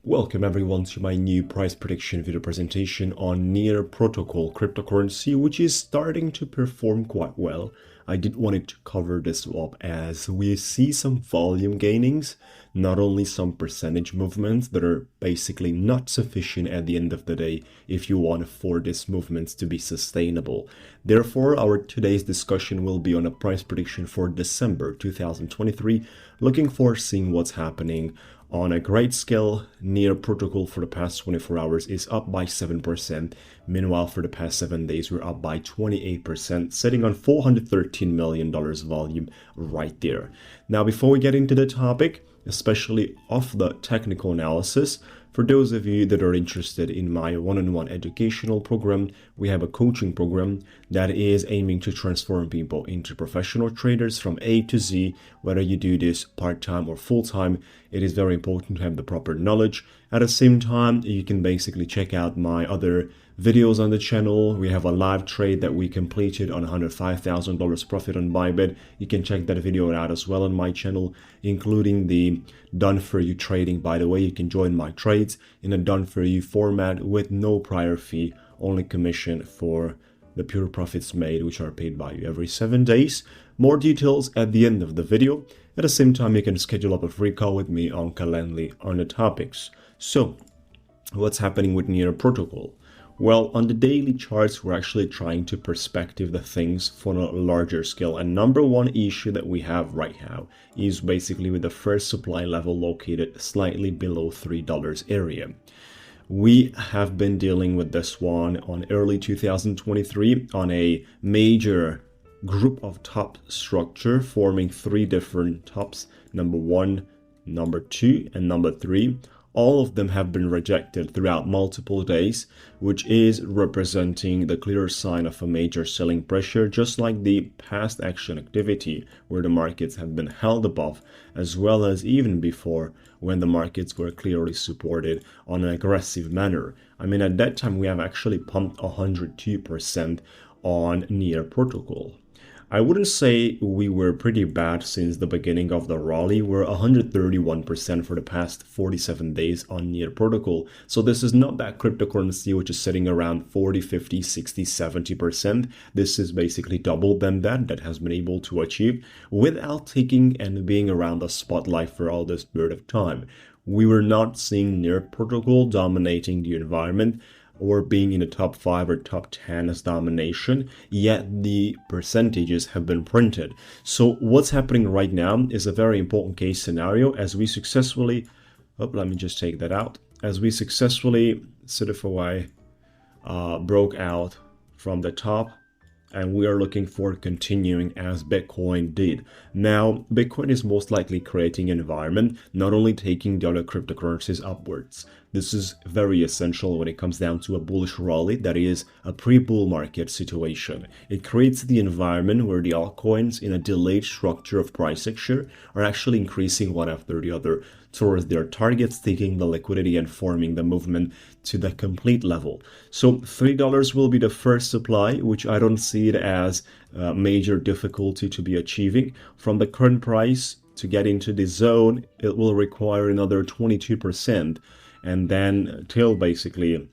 Welcome everyone to my new price prediction video presentation on Near Protocol cryptocurrency, which is starting to perform quite well. I did want to cover this up as we see some volume gainings, not only some percentage movements that are basically not sufficient at the end of the day if you want for these movements to be sustainable. Therefore, our today's discussion will be on a price prediction for December 2023, looking for seeing what's happening. On a great scale, Near Protocol for the past 24 hours is up by 7%. Meanwhile, for the past 7 days, we're up by 28%, sitting on $413 million volume right there. Now, before we get into the topic, especially of the technical analysis, for those of you that are interested in my one-on-one educational program, we have a coaching program that is aiming to transform people into professional traders from A to Z. Whether you do this part-time or full-time, it is very important to have the proper knowledge. At the same time, you can basically check out my other videos on the channel. We have a live trade that we completed on $105,000 profit on Bybit. You can check that video out as well on my channel, including the done for you trading. By the way, you can join my trades in a done for you format with no prior fee, only commission for the pure profits made, which are paid by you every 7 days. More details at the end of the video. At the same time, you can schedule up a free call with me on Calendly on the topics. So, what's happening with Near Protocol? Well, on the daily charts, we're actually trying to perspective the things for a larger scale. And number one issue that we have right now is basically with the first supply level located slightly below $3 area. We have been dealing with this one on early 2023 on a major group of top structure forming three different tops, number one, number two, and number three. All of them have been rejected throughout multiple days, which is representing the clear sign of a major selling pressure, just like the past action activity where the markets have been held above, as well as even before when the markets were clearly supported on an aggressive manner. I mean, at that time, we have actually pumped 102% on Near Protocol. I wouldn't say we were pretty bad since the beginning of the rally. We're 131% for the past 47 days on Near Protocol. So this is not that cryptocurrency which is sitting around 40, 50, 60, 70%. This is basically double than that has been able to achieve without taking and being around the spotlight for all this period of time. We were not seeing Near Protocol dominating the environment or being in the top 5 or top 10 as domination, yet the percentages have been printed. So what's happening right now is a very important case scenario as we successfully, let me just take that out, as we successfully sort of broke out from the top, and we are looking for continuing as Bitcoin did. Now, Bitcoin is most likely creating an environment, not only taking the other cryptocurrencies upwards. This is very essential when it comes down to a bullish rally that is a pre-bull market situation. It creates the environment where the altcoins in a delayed structure of price action are actually increasing one after the other towards their targets, taking the liquidity and forming the movement to the complete level. So $3 will be the first supply, which I don't see it as a major difficulty to be achieving. From the current price to get into the zone, it will require another 22%. And then till basically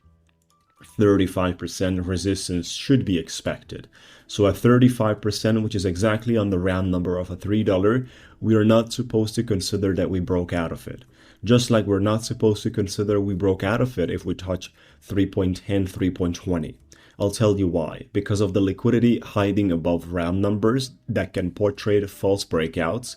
35% resistance should be expected. So at 35%, which is exactly on the round number of a $3, we are not supposed to consider that we broke out of it. Just like we're not supposed to consider we broke out of it if we touch 3.10, 3.20. I'll tell you why. Because of the liquidity hiding above round numbers that can portray false breakouts,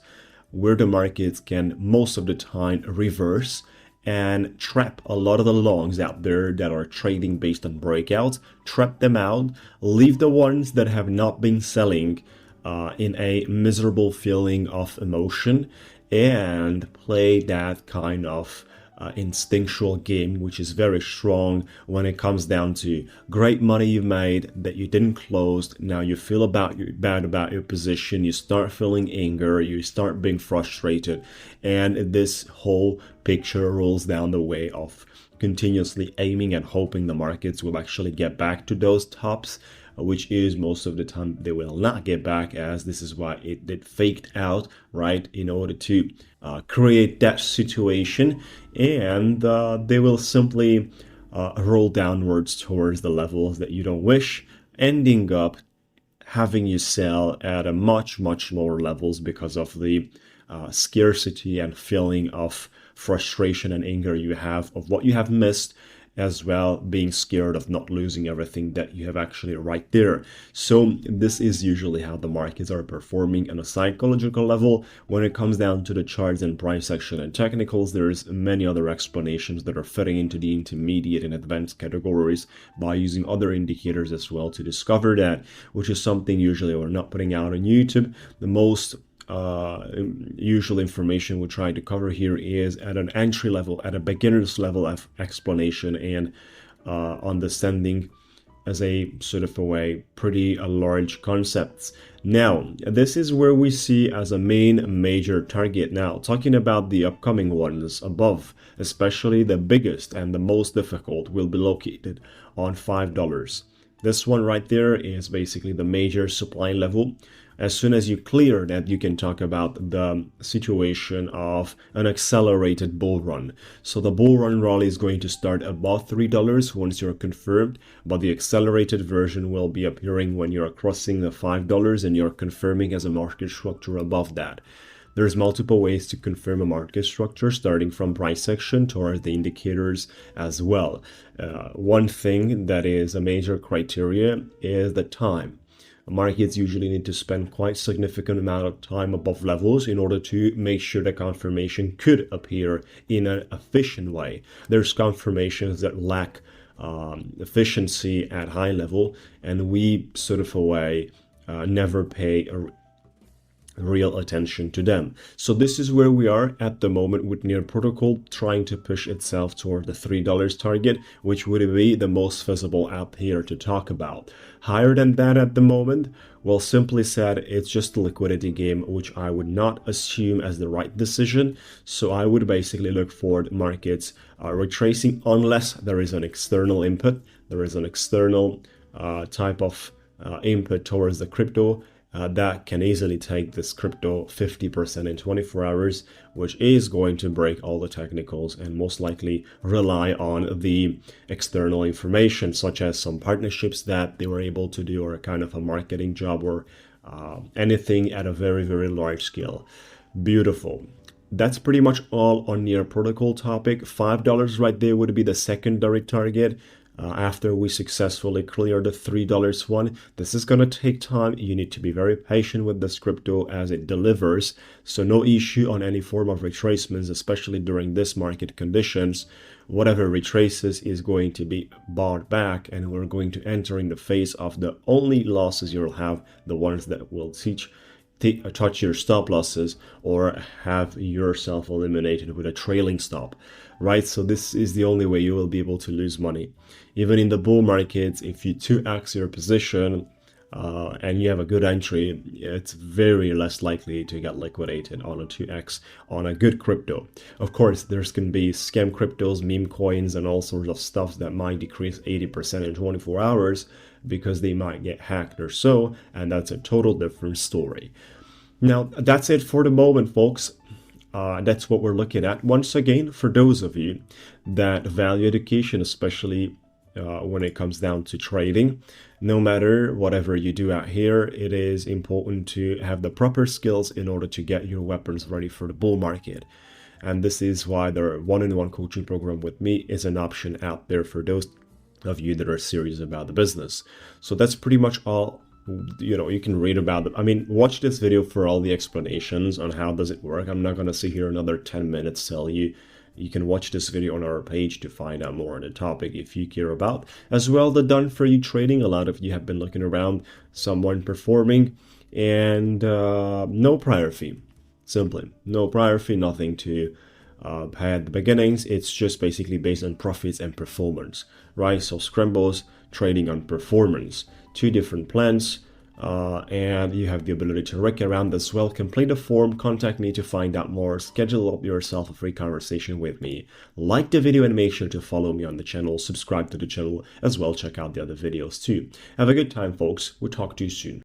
where the markets can most of the time reverse and trap a lot of the longs out there that are trading based on breakouts, trap them out, leave the ones that have not been selling in a miserable feeling of emotion, and play that kind of instinctual game, which is very strong when it comes down to great money you made that you didn't close. Now you feel bad about your position, you start feeling anger, you start being frustrated, and this whole picture rolls down the way of continuously aiming and hoping the markets will actually get back to those tops which is most of the time they will not get back, as this is why it faked out, right, in order to create that situation. And they will simply roll downwards towards the levels that you don't wish, ending up having you sell at a much lower levels because of the scarcity and feeling of frustration and anger you have of what you have missed, as well being scared of not losing everything that you have actually right there. So this is usually how the markets are performing on a psychological level. When it comes down to the charts and price action and technicals, there's many other explanations that are fitting into the intermediate and advanced categories by using other indicators as well to discover that, which is something usually we're not putting out on YouTube. The most usual information we try to cover here is at an entry level, at a beginner's level of explanation and understanding as a sort of a way pretty large concepts. Now, this is where we see as a major target. Now, talking about the upcoming ones above, especially the biggest and the most difficult will be located on $5. This one right there is basically the major supply level. As soon as you clear that, you can talk about the situation of an accelerated bull run. So the bull run rally is going to start above $3 once you're confirmed, but the accelerated version will be appearing when you're crossing the $5 and you're confirming as a market structure above that. There's multiple ways to confirm a market structure, starting from price action towards the indicators as well. One thing that is a major criteria is the time. Markets usually need to spend quite significant amount of time above levels in order to make sure the confirmation could appear in an efficient way. There's confirmations that lack efficiency at high level, and we sort of a way never pay real attention to them. So this is where we are at the moment with Near Protocol trying to push itself toward the $3 target, which would be the most visible out here to talk about. Higher than that at the moment, well, simply said, it's just a liquidity game, which I would not assume as the right decision. So I would basically look for markets retracing unless there is an external input, there is an external type of input towards the crypto. That can easily take this crypto 50% in 24 hours, which is going to break all the technicals and most likely rely on the external information, such as some partnerships that they were able to do, or a kind of a marketing job, or anything at a very large scale. Beautiful. That's pretty much all on Near Protocol topic. $5 right there would be the secondary target. After we successfully clear the $3 one. This is going to take time. You need to be very patient with this crypto as it delivers. So no issue on any form of retracements, especially during this market conditions. Whatever retraces is going to be bought back, and we're going to enter in the phase of the only losses you'll have, the ones that will touch your stop losses or have yourself eliminated with a trailing stop, right? So this is the only way you will be able to lose money. Even in the bull markets, if you 2x your position and you have a good entry, it's very less likely to get liquidated on a 2x on a good crypto. Of course, there's going to be scam cryptos, meme coins, and all sorts of stuff that might decrease 80% in 24 hours because they might get hacked or so, and that's a total different story. Now, that's it for the moment, folks. That's what we're looking at. Once again, for those of you that value education, especially when it comes down to trading, no matter whatever you do out here, it is important to have the proper skills in order to get your weapons ready for the bull market. And this is why the one-on-one coaching program with me is an option out there for those of you that are serious about the business. So that's pretty much all. You can read about it. I mean, watch this video for all the explanations on how does it work. I'm not going to sit here another 10 minutes tell you. You can watch this video on our page to find out more on the topic if you care about. As well, the done for you trading. A lot of you have been looking around someone performing, and no prior fee. Simply, no prior fee, nothing to pay at the beginnings. It's just basically based on profits and performance, right? So Scrembo's trading on performance. Two different plans. and you have the ability to work around as well. Complete a form, contact me to find out more, schedule up yourself a free conversation with me. Like the video and make sure to follow me on the channel, subscribe to the channel as well, check out the other videos too. Have a good time, folks. We'll talk to you soon.